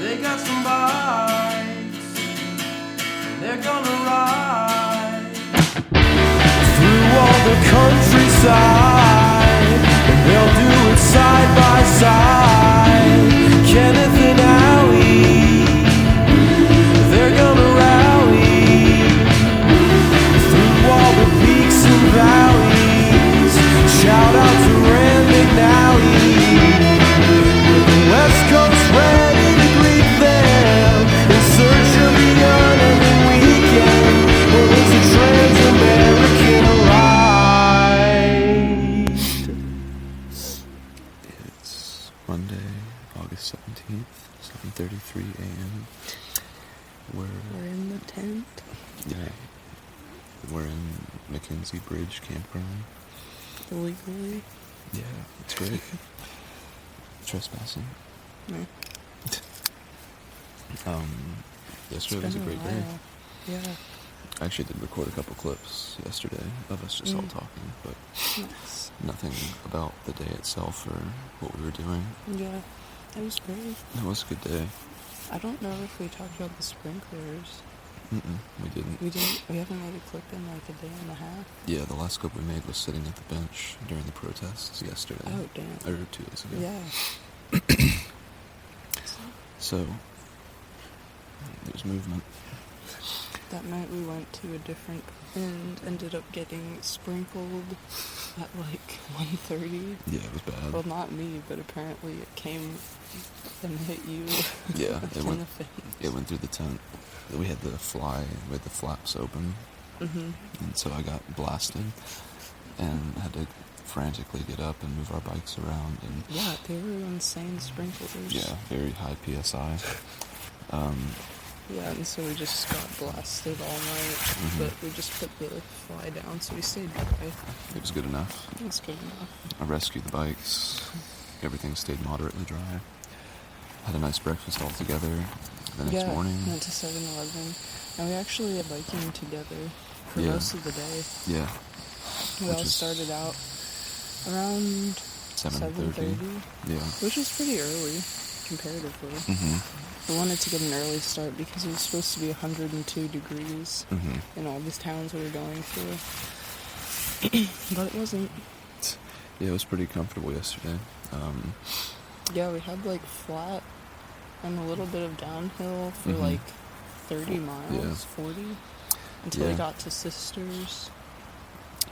They got some bikes, they're gonna ride through all the countryside, and they'll do it side by side. Kenneth and Allie, they're gonna rally through all the peaks and valleys. Shout out to Rand McNally, with the West Coast ready to greet them in search of the unending weekend. Well, it's a trans-American ride. It's Monday, August 17th, 7:33 a.m. We're in the tent. We're in Mackenzie Bridge Campground. Illegally. Yeah, it's great. Trespassing. No. Yesterday was a great day. Yeah. I actually did record a couple clips yesterday of us just all talking, but Nice. nothing about the day itself or what we were doing. Yeah. It was great. It was a good day. I don't know if we talked about the sprinklers. We didn't. We haven't made a clip in like a day and a half. Yeah, the last clip we made was sitting at the bench during the protests yesterday. Oh, damn. Or 2 days ago. Yeah. So, there's movement. That night we went to a different and ended up getting sprinkled at like 1:30. Yeah, it was bad. Well, not me, but apparently it came and hit you. Yeah, in the face. it went through the tent. We had the flaps open, and so I got blasted and had to frantically get up and move our bikes around. And Yeah, they were insane sprinklers. yeah, very high PSI. Yeah, and so we just got blasted all night, but we just put the fly down, so we stayed dry. It was good enough. It was good enough. I rescued the bikes. Everything stayed moderately dry. Had a nice breakfast all together the next morning. Went to 7-Eleven, and we actually had biking together for Yeah. most of the day. Yeah, We Which all is- started out around 7:30, Yeah. which is pretty early comparatively. We wanted to get an early start because it was supposed to be 102 degrees in all these towns we were going through. But it wasn't. Yeah, it was pretty comfortable yesterday. Yeah, we had like flat and a little bit of downhill for like 30 miles, Yeah. 40, until we Yeah. got to Sisters.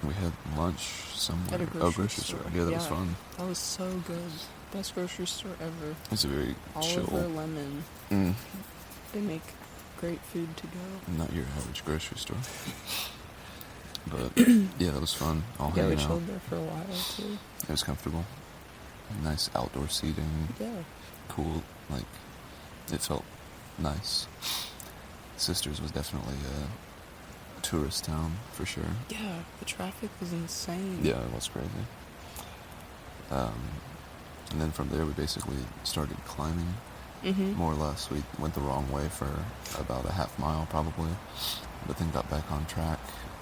We had lunch somewhere. At a grocery store. store. Yeah, that was Yeah. fun. That was so good. Best grocery store ever. It's a very Oliver chill. Lemon. They make great food to go. Not your average grocery store. But yeah, that was fun. All Yeah, we hanging out. chilled there for a while too. It was comfortable. Nice outdoor seating. Yeah. Cool. Like, it felt nice. Sisters was definitely a tourist town for sure. Yeah, the traffic was insane. Yeah, it was crazy. And then from there we basically started climbing, more or less. We went the wrong way for about a half mile probably, but then got back on track.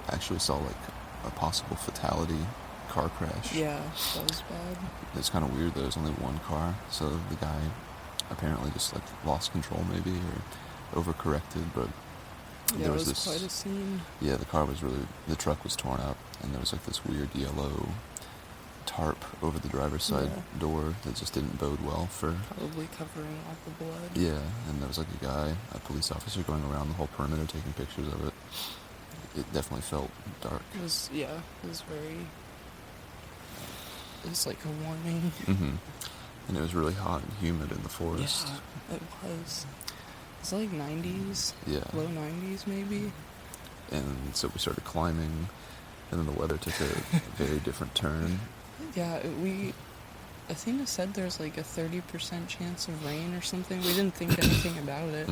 Actually saw like a possible fatality car crash. Yeah, that was bad. It's kind of weird that there's only one car, so the guy apparently just like lost control maybe or overcorrected, but Yeah, there it was was this quite a scene. Yeah, the truck was torn up, and there was like this weird yellow tarp over the driver's side door that just didn't bode well for... Probably covering all the blood. Yeah, and there was like a police officer going around the whole perimeter taking pictures of it. It definitely felt dark. It was like a warning. And it was really hot and humid in the forest. Yeah, it was. It's like 90s. Yeah. Low 90s maybe. And so we started climbing, and then the weather took a very different turn. Yeah, I think it said there's like a 30% chance of rain or something. We didn't think anything about it.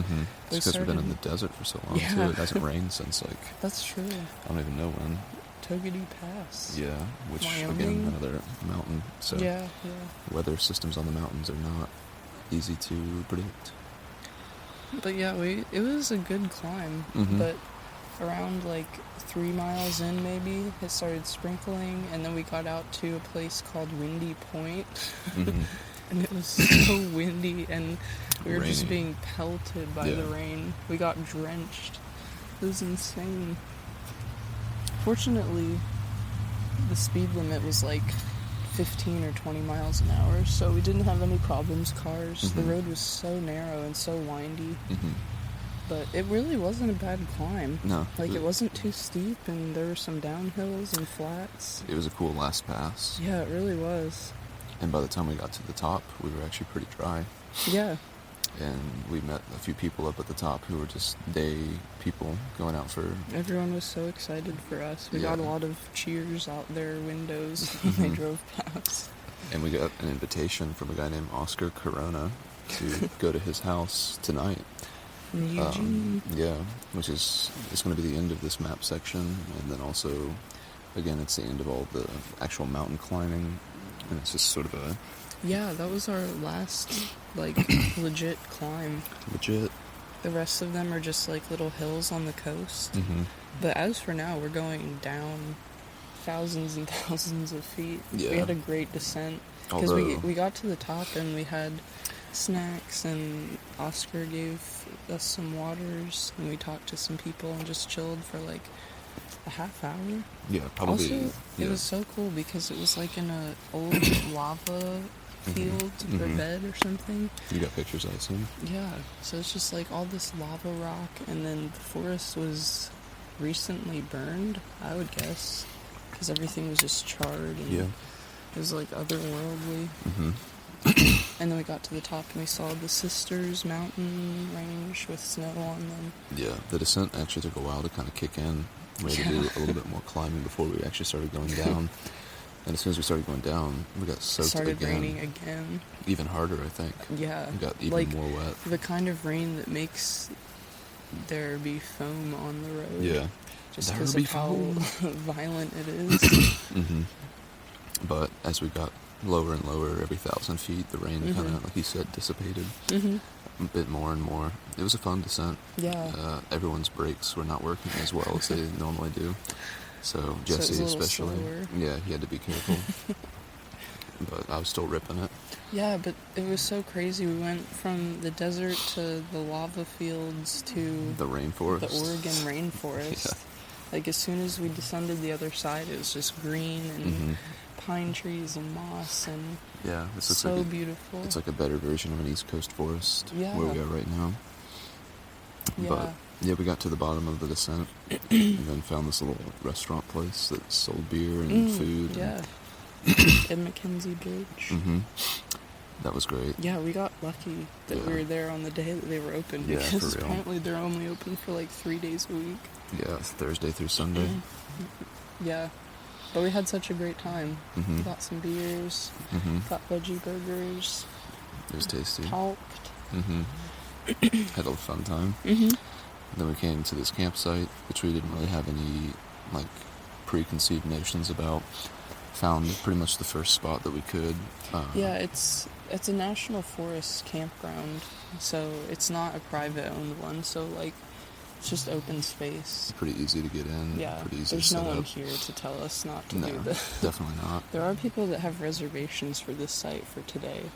It's because we've been in the desert for so long, too. It hasn't rained since, like... That's true. I don't even know when. Togedy Pass. Yeah, which, Wyoming? again, another mountain. So Yeah. weather systems on the mountains are not easy to predict. But yeah, it was a good climb. But around like 3 miles in maybe, it started sprinkling, and then we got out to a place called Windy Point. And it was so windy, and we were just Rainy. being pelted by the rain. We got drenched. It was insane. Fortunately, the speed limit was like 15 or 20 miles an hour, so we didn't have any problems. Cars. The road was so narrow and so windy. But it really wasn't a bad climb. No. Like, it wasn't too steep, and there were some downhills and flats. It was a cool last pass. Yeah, it really was. And by the time we got to the top, we were actually pretty dry. Yeah. And we met a few people up at the top who were just day people going out for... Everyone was so excited for us. We Yeah. got a lot of cheers out their windows when they drove past. And we got an invitation from a guy named Oscar Corona to go to his house tonight. In Eugene. Yeah, which is, it's going to be the end of this map section, and then also, again, it's the end of all the actual mountain climbing, and it's just sort of a Yeah, that was our last, like, legit climb. legit... The rest of them are just, like, little hills on the coast. Mm-hmm. But as for now, we're going down thousands and thousands of feet. Yeah. We had a great descent. Because Although... we got to the top and we had snacks, and Oscar gave us some waters, and we talked to some people and just chilled for like a half hour. Yeah, probably... Also, yeah. it was so cool because it was like in a old lava field or bed or something. You got pictures, I assume? Yeah, so it's just like all this lava rock, and then the forest was recently burned, I would guess, because everything was just charred, and it was like otherworldly. And then we got to the top and we saw the Sisters Mountain range with snow on them. Yeah, the descent actually took a while to kind of kick in. We had to do a little bit more climbing before we actually started going down. And as soon as we started going down, we got soaked Started again. raining again. Even harder, I think. Yeah. We got even like, more wet. The kind of rain that makes there be foam on the road. Yeah. Just There because be of how foam. violent it is. But as we got lower and lower, every 1,000 feet, the rain kind of, like you said, dissipated a bit more and more. It was a fun descent. Yeah. Everyone's brakes were not working as well as they normally do. So Jesse it was a little especially, slower. yeah, he had to be careful. But I was still ripping it. Yeah, but it was so crazy. We went from the desert to the lava fields to The rainforest. the Oregon rainforest. Yeah. Like, as soon as we descended the other side, it was just green and pine trees and moss, and Yeah, this looks so like beautiful. it's like a better version of an East Coast forest Yeah. where we are right now. Yeah. But yeah, we got to the bottom of the descent and then found this little restaurant place that sold beer and food. Yeah. And Mackenzie Bridge. That was great. Yeah, we got lucky that we Yeah. were there on the day that they were open, Yeah, because for real. apparently they're only open for like 3 days a week. Yeah, it's Thursday through Sunday. Yeah. But we had such a great time. Mhm. Got some beers, got veggie burgers, It was tasty. talked. Had a fun time. Then we came to this campsite, which we didn't really have any like preconceived notions about. Found pretty much the first spot that we could. Yeah, it's a national forest campground, so it's not a private owned one, so like it's just open space. Pretty easy to get in. Yeah, Pretty easy there's to no set one up. here to tell us not to No, do this. definitely not. There are people that have reservations for this site for today,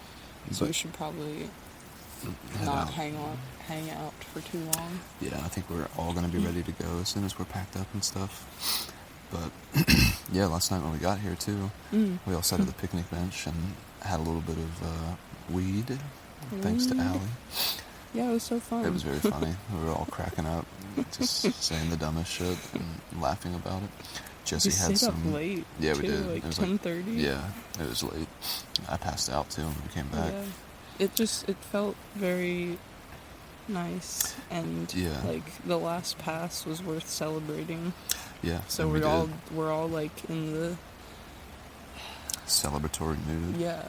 so But- we should probably Head not out. hang out for too long. Yeah, I think we're all going to be ready to go as soon as we're packed up and stuff. But yeah, last night when we got here too, we all sat at the picnic bench and had a little bit of weed, thanks to Weed. Allie. Yeah, it was so fun. It was very funny. We were all cracking up, just saying the dumbest shit and laughing about it. Jesse We had stayed up some. late. Yeah, we too, did. Like It was 10:30. Yeah, it was late. I passed out too when we came back. Yeah. It felt very nice, and Yeah. like the last pass was worth celebrating. Yeah, So and we we're all like in the celebratory mood. yeah.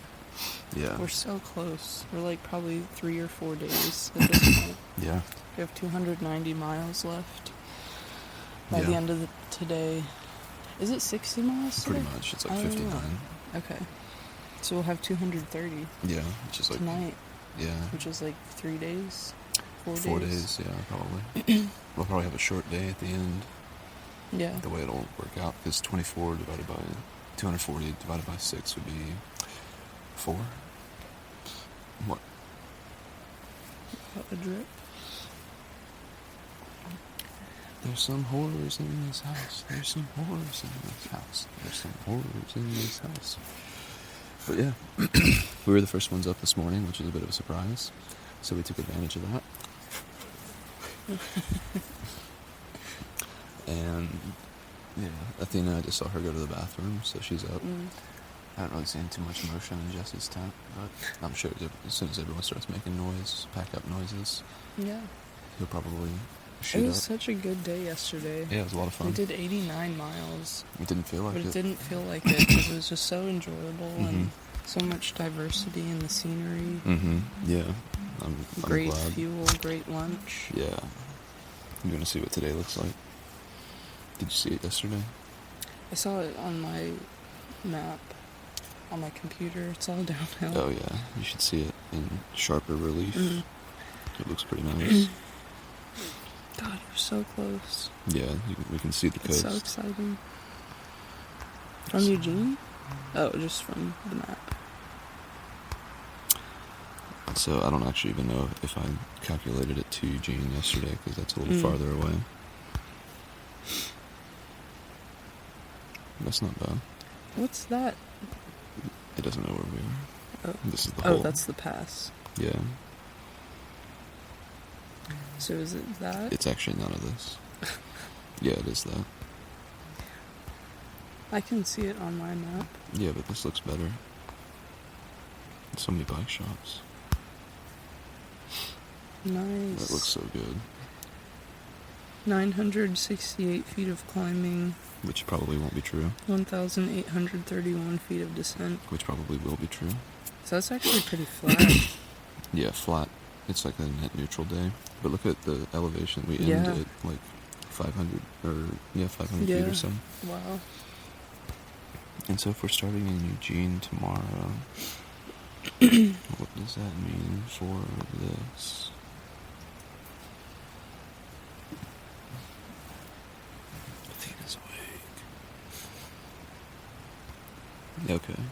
Yeah. We're so close. We're like probably 3 or 4 days at this point. Yeah. We have 290 miles left by the Yeah. end of today. Is it 60 miles? Pretty today? much. It's I like don't know. 59. Okay. So we'll have 230 Yeah, which is like tonight, yeah, which is like 3 days, 4 days. 4 days. Yeah, probably. We'll probably have a short day at the end. Yeah. The way it'll work out, because 240 divided by 6 would be 4. What? A drip. There's some horrors in this house. There's some horrors in this house. There's some horrors in this house. But yeah, we were the first ones up this morning, which was a bit of a surprise. So we took advantage of that. And yeah, Athena, I just saw her go to the bathroom, so she's up. I haven't really seen too much motion in Jesse's tent, but I'm sure as soon as everyone starts making noise, pack up noises, Yeah. he'll probably It shoot was up. such a good day yesterday. Yeah, it was a lot of fun. We did 89 miles, It didn't feel like but it. it didn't feel like it because it was just so enjoyable and Mhm. so much diversity in the scenery. Mm-hmm. Yeah. I'm Great glad. fuel, great lunch. Yeah. You want to see what today looks like? Did you see it yesterday? I saw it on my map on my computer. It's all downhill. Oh yeah, you should see it in sharper relief. Mhm. It looks pretty nice. God, you're so close. Yeah, we can see the It's coast. so exciting. From Eugene? Oh, just from the map. So I don't actually even know if I calculated it to Eugene yesterday because that's a little farther away. That's not bad. What's that? It doesn't know where we are. Oh, This is the oh whole. that's the pass. Yeah, So is it that? it's actually none of this. Yeah, it is that. I can see it on my map. Yeah, but this looks better. So many bike shops. Nice. That looks so good. 968 feet of climbing, Which probably won't be true. 1,831 feet of descent. Which probably will be true. So that's actually pretty flat. Yeah, flat. It's like a net neutral day. But look at the elevation. We Yeah. end at like 500 500 feet Yeah. or so. Wow. And so if we're starting in Eugene tomorrow, what does that mean for this? Athena's awake. Okay.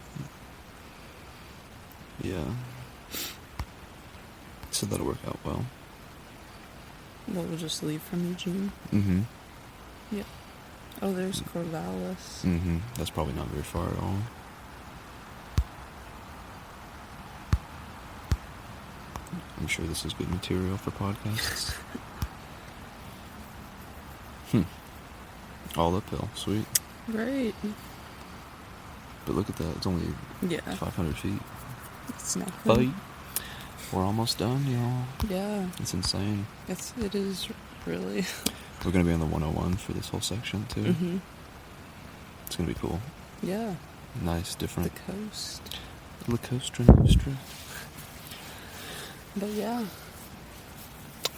Yeah. So that'll work out well. That will just leave from Eugene. Mm-hmm. Yep. Oh, there's Corvallis. Mm-hmm. That's probably not very far at all. I'm sure this is good material for podcasts. All uphill. Sweet. Great. But look at that. It's only Yeah. 500 feet. It's nothing. Fight. We're almost done, y'all. Yeah. It's insane. It is really. We're going to be on the 101 for this whole section, too. Hmm. It's going to be cool. Yeah. Nice, The different. coast. La Costa Nostra. But yeah.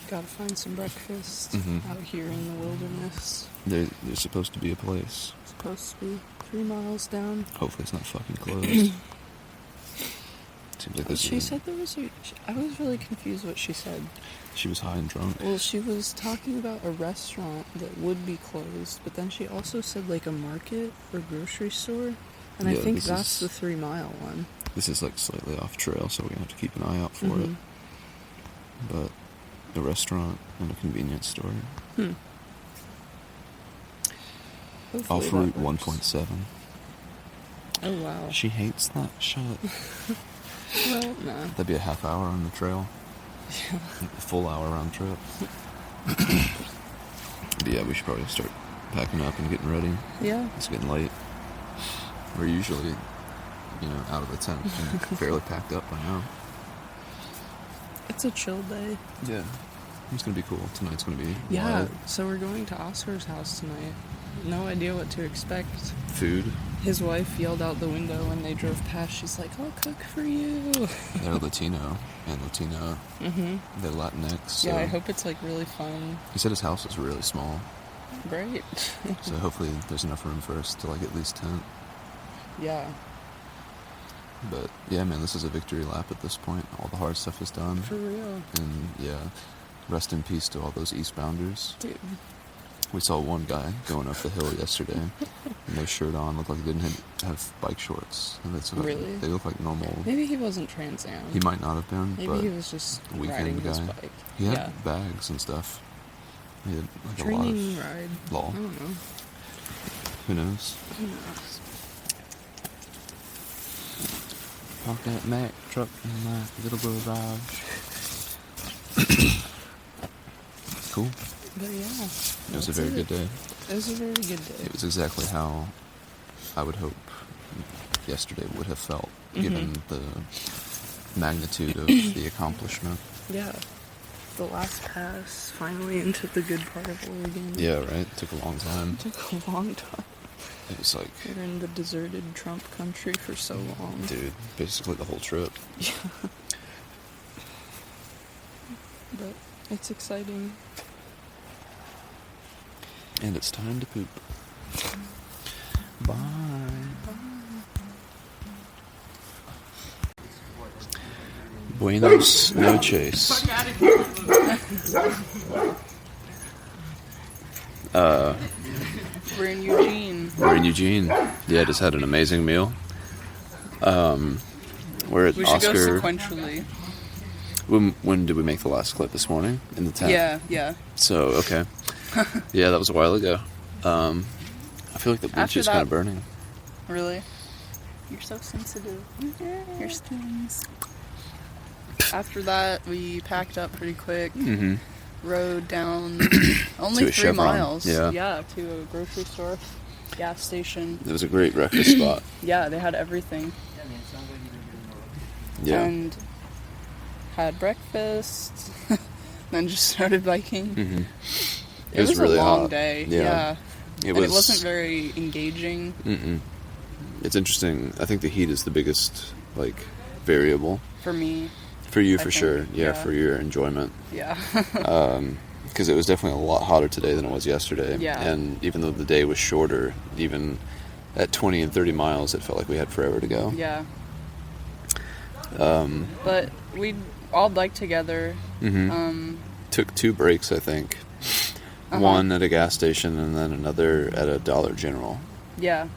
Gotta find some breakfast Mhm. out here in the wilderness. There's supposed to be a place. Supposed to be 3 miles down. Hopefully it's not fucking closed. Seems like this She is... said there was I was really confused what she said. She was high and drunk. Well, she was talking about a restaurant that would be closed, but then she also said like a market or grocery store. And I Yeah, think this that's is- the 3 mile one. This is like slightly off trail, so we're going to have to keep an eye out for it. Mhm. But a restaurant and a convenience store. Hopefully Off that Route works. 1.7. Oh wow. She hates that shit. Well, no. That'd be a half hour on the trail. A full hour round trip. But yeah, we should probably start packing up and getting ready. Yeah. It's getting late. We're usually, out of the tent and fairly packed up by now. It's a chill day. Yeah. It's going to be cool. Tonight's going to be Yeah. wild. So we're going to Oscar's house tonight. No idea what to expect. Food. His wife yelled out the window when they drove past. She's like, "I'll cook for you." They're Latino and Latino. Mhm. They're Latinx. So Yeah, I hope it's like really fun. He said his house is really small. Great. So hopefully there's enough room for us to like at least tent. Yeah. But yeah, man, this is a victory lap at this point. All the hard stuff is done. For real. And yeah, rest in peace to all those eastbounders. Dude. We saw one guy going up the hill yesterday, no shirt on, looked like he didn't have bike shorts. And Really? They look like normal. Maybe he wasn't Trans Am. He might not have been, Maybe but he was just weekend riding his guy. bike. He had bags and stuff. He had like Training a lot of ride. lol. I don't know. Who knows? Who knows? Park that Mack truck in my little garage. Cool. But yeah. It was a very good day. It was a very good day. It was exactly how I would hope yesterday would have felt, given the magnitude of the accomplishment. Yeah. The last pass finally into the good part of Oregon. Yeah, right? It took a long time. It took a long time. It was like, We were in the deserted Trump country for so long. dude, basically the whole trip. Yeah. But it's exciting. And it's time to poop. Bye. Buenos noches. We're in Eugene. We're in Eugene. Yeah, just had an amazing meal. We're at We should Oscar. go sequentially. When did we make the last clip this morning? In the 10th? Yeah. So, okay. Yeah, that was a while ago. I feel like the bleach After is kind that- of burning. Really? You're so sensitive. Your skins. After that, we packed up pretty quick. Mm-hmm. Rode down only To a 3 Chevron. miles. Yeah. To a grocery store, gas station. It was a great breakfast spot. Yeah, they had everything. Yeah. And had breakfast. Then just started biking. Mm-hmm. It was really a long hot. day. Yeah. And it wasn't very engaging. Mm-mm. It's interesting. I think the heat is the biggest, variable. For me. For you, I for think, sure. Yeah, yeah. for your enjoyment. Yeah. Because it was definitely a lot hotter today than it was yesterday. Yeah. And even though the day was shorter, even at 20 and 30 miles, it felt like we had forever to go. Yeah. But we all biked together. Mm-hmm. Took 2 breaks, I think. Uh-huh. One at a gas station and then another at a Dollar General. Yeah.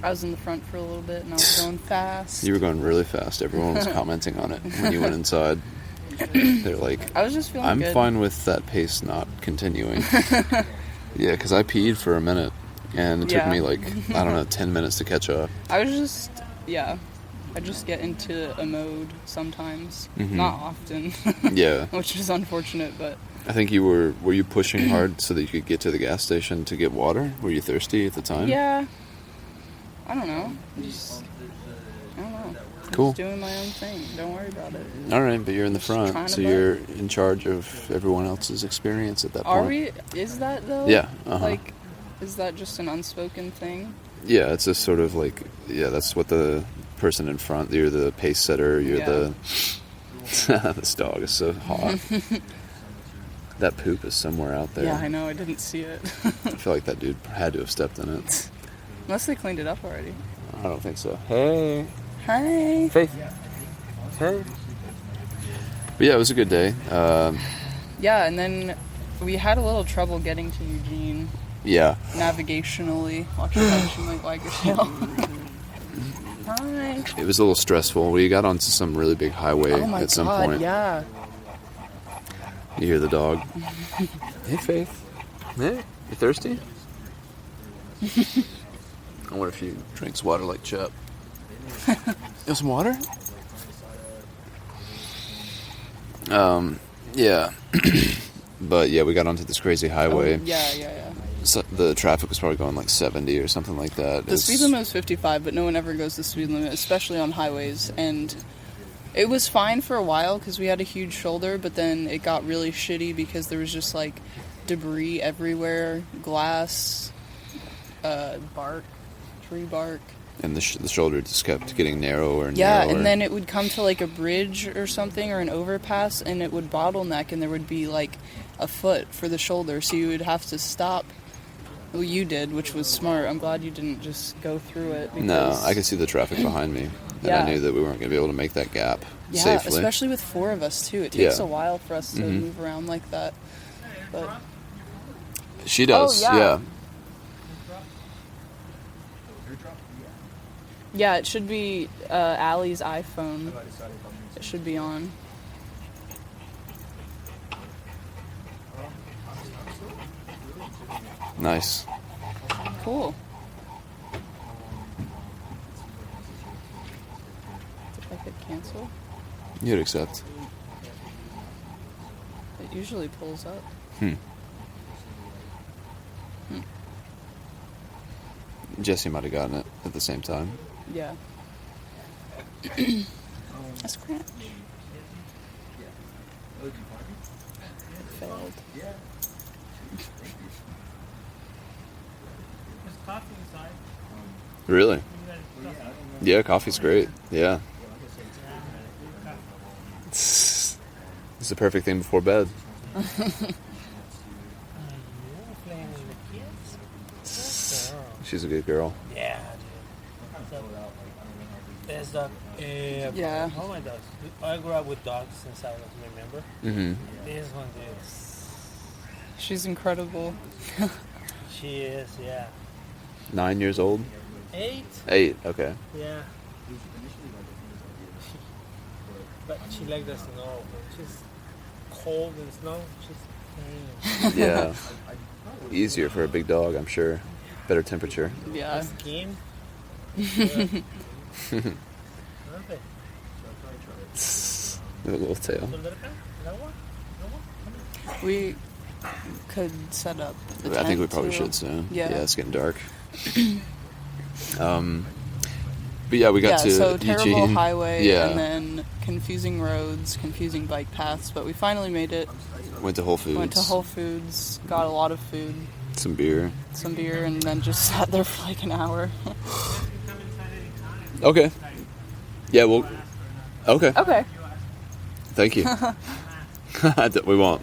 I was in the front for a little bit and I was going fast. You were going really fast. Everyone was commenting on it when you went inside. They're like, I was just feeling I'm good. fine with that pace not continuing. Yeah, because I peed for a minute, and it took Yeah. me 10 minutes to catch up. I just get into a mode sometimes. Mhm. Not often. Yeah, Which is unfortunate, but I think you were you pushing hard so that you could get to the gas station to get water? Were you thirsty at the time? yeah. I don't know. I don't know. Cool. Just doing my own thing. Don't worry about it. All right, but you're in the trying front, to so you're in charge of everyone else's experience at that Are point. we? Is that though? Yeah, uh-huh. Is that just an unspoken thing? Yeah, it's just sort of that's what the person in front, you're the pace setter, you're Yeah. this dog is so hot. That poop is somewhere out there. Yeah, I know. I didn't see it. I feel like that dude had to have stepped in it. Unless they cleaned it up already. I don't think so. Hey. Hi. Faith. Hey. But yeah, it was a good day. Yeah, and then we had a little trouble getting to Eugene Yeah. navigationally. Watch your head, you might wag your tail. Hi. It was a little stressful. We got onto some really big highway Oh my at some god, point. yeah. You hear the dog. Hey, Faith. Hey, you thirsty? I wonder if he drinks water like Chet. You want some water? Yeah. But yeah, we got onto this crazy highway. Oh, yeah. So the traffic was probably going 70 or something like that. The speed limit was 55, but no one ever goes the speed limit, especially on highways. And it was fine for a while because we had a huge shoulder, but then it got really shitty because there was just debris everywhere, glass, bark, tree bark. And the shoulder just kept getting narrower and Yeah, narrower. and then it would come to a bridge or something or an overpass, and it would bottleneck, and there would be a foot for the shoulder, so you would have to stop. Well, you did, which was smart. I'm glad you didn't just go through it. No, because- I could see the traffic behind me. And Yeah. I knew that we weren't going to be able to make that gap Yeah, safely. especially with 4 of us too. It takes Yeah. a while for us to Mhm. move around like that. But She does, yeah. Yeah, it should be Allie's iPhone. It should be on. Nice. Cool. If I could cancel, You'd accept. it usually pulls up. Jesse might have gotten it at the same time. Yeah. That's Scratch. It failed. Really? Yeah, coffee's great. Yeah. It's the perfect thing before bed. She's a good girl. Yeah, dude. There's the Yeah. Oh my dogs. I grew up with dogs since I was remember. Mm-hmm. This one, dude. She's incredible. She is, yeah. 9 years old? 8? 8, okay. Yeah. But she likes the snow. When she's cold and snow, she's Yeah. Easier for a big dog, I'm sure. Better temperature. Yeah. skin. Okay. A little tail. We could set up the I think we tent, probably too. should soon. Yeah. It's getting dark. But yeah, we got to so terrible Eugene. highway Yeah. and then confusing roads, confusing bike paths, but we finally made it. Went to Whole Foods. Went to Whole Foods, got a lot of food, Some beer. some beer, and then just sat there for like an hour. Okay. Yeah, well. Okay. Okay. Thank you. We won't.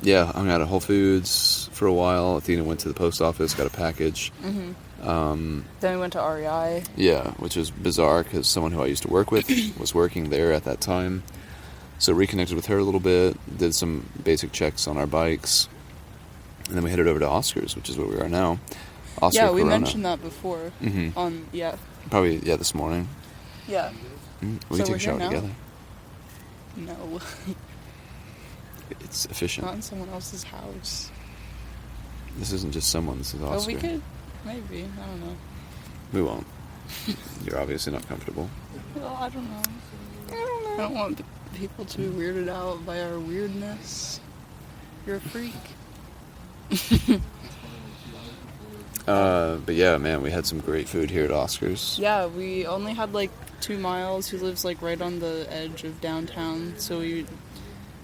Yeah, hung out at Whole Foods for a while. Athena went to the post office, got a package. Then we went to REI. Yeah, which was bizarre because someone who I used to work with was working there at that time. So reconnected with her a little bit, did some basic checks on our bikes, and then we headed over to Oscar's, which is where we are now. Oscar Yeah, we Corona. mentioned that before. On Probably, this morning. yeah. We So can take we're a shower here now? together. No, It's efficient. not in someone else's house. This isn't just someone, this is Oscar. Oh, we could maybe. I don't know. We won't. You're obviously not comfortable. Well, I don't know. I don't want people to be weirded out by our weirdness. You're a freak. But yeah, man, we had some great food here at Oscar's. Yeah, we only had like 2 miles. He lives like right on the edge of downtown, so we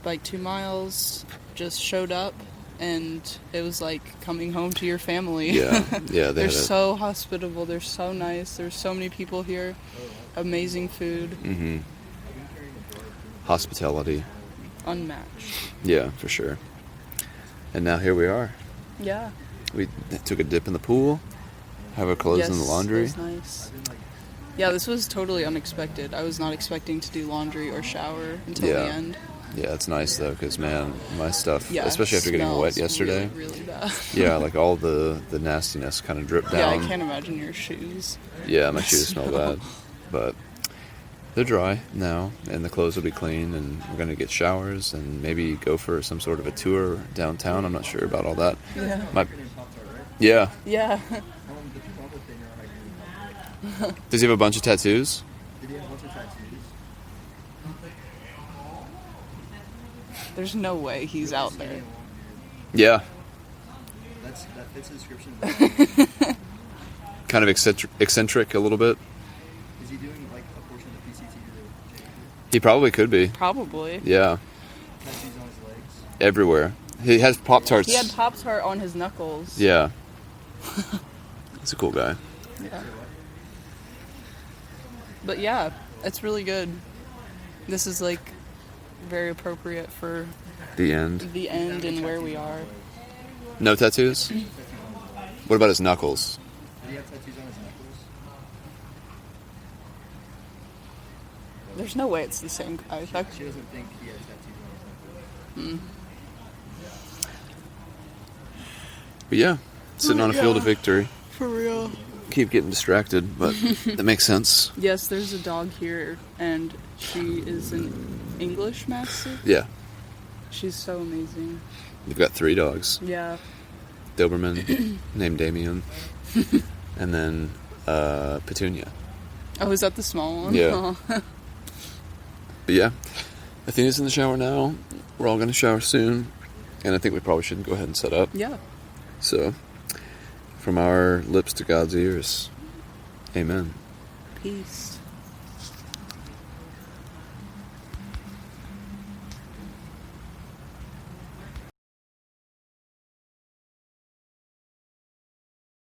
like 2 miles, just showed up, and it was like coming home to your family. Yeah, yeah, They're so hospitable. They're so nice. There's so many people here. Amazing food. Mm-hmm. Hospitality. Unmatched. Yeah, for sure. And now here we are. Yeah. We took a dip in the pool, have our clothes in the laundry. It was nice. Yeah, this was totally unexpected. I was not expecting to do laundry or shower until the end. Yeah, it's nice though, because man, my stuff, Yeah, especially after getting wet smells yesterday. Really, really bad. Yeah, like all the nastiness kind of dripped Yeah, down. I can't imagine your shoes. Yeah, my shoes smell bad, but they're dry now, and the clothes will be clean, and we're gonna get showers and maybe go for some sort of a tour downtown. I'm not sure about all that. Yeah. Yeah. Yeah. Does he have a bunch of tattoos? There's no way he's out there. Yeah. That fits the description. Kind of eccentric a little bit. Is he doing like a portion of the PCT or the JP? He probably could be. Probably. Yeah. Tattoos on his legs? Everywhere. He has Pop-Tarts. He had Pop-Tart on his knuckles. Yeah. He's a cool guy. Yeah. But yeah, it's really good. This is like very appropriate for The end. the end and where we are. No tattoos? What about his knuckles? Did he have tattoos on his knuckles? There's no way it's the same guy. She doesn't think he has tattoos on his knuckles. But yeah, sitting on a field of victory. For real. Keep getting distracted, but that makes sense. Yes, there's a dog here, and she is an English Mastiff. Yeah, She's so amazing. we've got 3 dogs. Yeah. Doberman, named Damien, and then Petunia. Oh, is that the small one? Yeah. Oh. But yeah, Athena's in the shower now. We're all going to shower soon, and I think we probably should go ahead and set up. Yeah. So, from our lips to God's ears, amen. Peace.